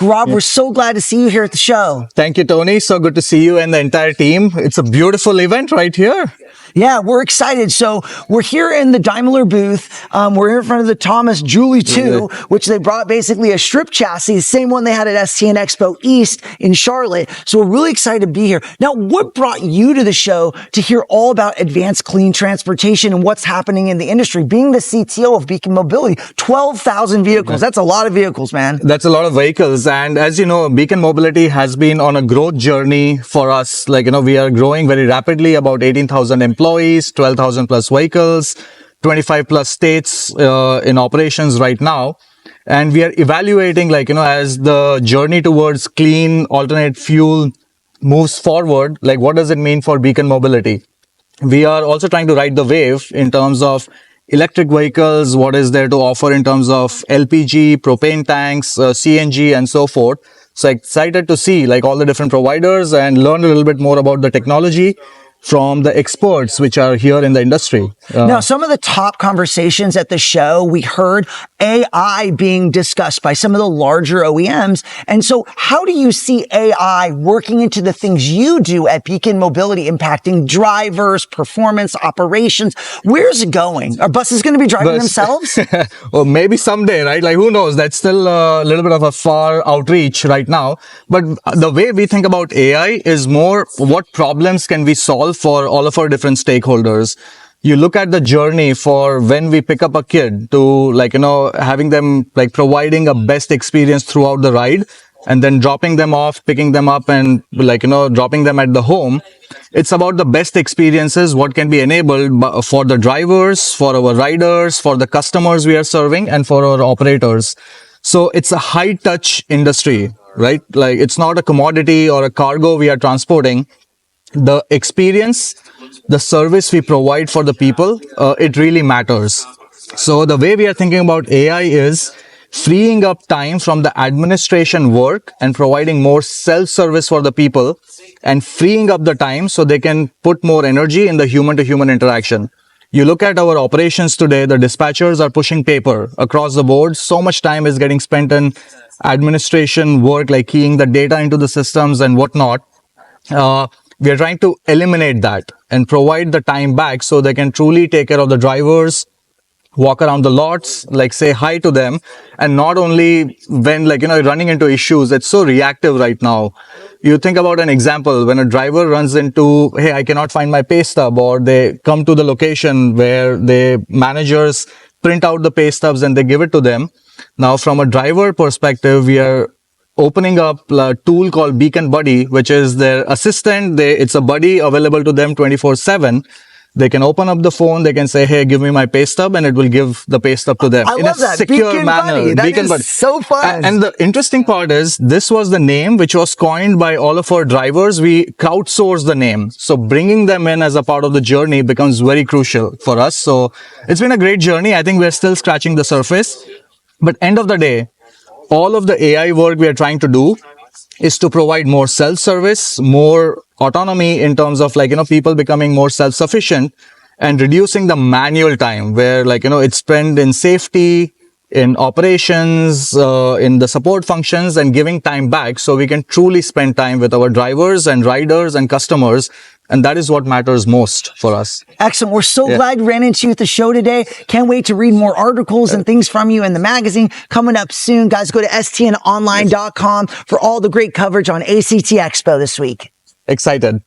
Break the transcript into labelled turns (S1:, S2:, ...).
S1: Gaurav, we're so glad to see you here at the show.
S2: Thank you, Tony. So good to see you and the entire team. It's a beautiful event right here.
S1: Yeah, we're excited. So we're here in the Daimler booth. We're here in front of the Thomas Julie 2, which they brought basically a strip chassis, the same one they had at STN Expo East in Charlotte. So we're really excited to be here. Now, what brought you to the show to hear all about advanced clean transportation and what's happening in the industry? Being the CTO of Beacon Mobility, 12,000 vehicles. That's a lot of vehicles, man.
S2: That's a lot of vehicles. And as you know, Beacon Mobility has been on a growth journey for us. We are growing very rapidly, about 18,000 employees, 12,000 plus vehicles, 25 plus states in operations right now. And we are evaluating, as the journey towards clean alternate fuel moves forward, what does it mean for Beacon Mobility? We are also trying to ride the wave in terms of electric vehicles, what is there to offer in terms of LPG, propane tanks, CNG, and so forth. So excited to see all the different providers and learn a little bit more about the technology from the experts which are here in the industry.
S1: Now, some of the top conversations at the show, we heard AI being discussed by some of the larger OEMs. And so how do you see AI working into the things you do at Beacon Mobility, impacting drivers, performance, operations? Where's it going? Are buses going to be driving themselves?
S2: Well, maybe someday, right? Who knows? That's still a little bit of a far outreach right now. But the way we think about AI is more what problems can we solve for all of our different stakeholders. You look at the journey for when we pick up a kid to having them providing a best experience throughout the ride and then dropping them off, picking them up and dropping them at the home. It's about the best experiences, what can be enabled for the drivers, for our riders, for the customers we are serving and for our operators. So it's a high touch industry, right? It's not a commodity or a cargo we are transporting. The experience, the service we provide for the people, it really matters. So the way we are thinking about AI is freeing up time from the administration work and providing more self-service for the people and freeing up the time so they can put more energy in the human-to-human interaction. You look at our operations today, the dispatchers are pushing paper across the board. So much time is getting spent in administration work, keying the data into the systems and whatnot. We are trying to eliminate that and provide the time back so they can truly take care of the drivers, walk around the lots, say hi to them. And not only when, running into issues, it's so reactive right now. You think about an example when a driver runs into, hey, I cannot find my pay stub, or they come to the location where the managers print out the pay stubs and they give it to them. Now, from a driver perspective, we are opening up a tool called Beacon Buddy, which is their assistant. It's a buddy available to them 24/7. They can open up the phone. They can say, hey, give me my pay stub, and it will give the pay stub to them in a secure
S1: Beacon
S2: manner.
S1: Buddy. That is so fun.
S2: And the interesting part is this was the name which was coined by all of our drivers. We crowdsourced the name. So bringing them in as a part of the journey becomes very crucial for us. So it's been a great journey. I think we're still scratching the surface. But end of the day, all of the AI work we are trying to do is to provide more self-service, more autonomy in terms of people becoming more self-sufficient and reducing the manual time where it's spent in safety, in operations, in the support functions, and giving time back so we can truly spend time with our drivers and riders and customers. And that is what matters most for us.
S1: Excellent. We're so glad we ran into you at the show today. Can't wait to read more articles and things from you in the magazine coming up soon. Guys, go to stnonline.com for all the great coverage on ACT Expo this week.
S2: Excited.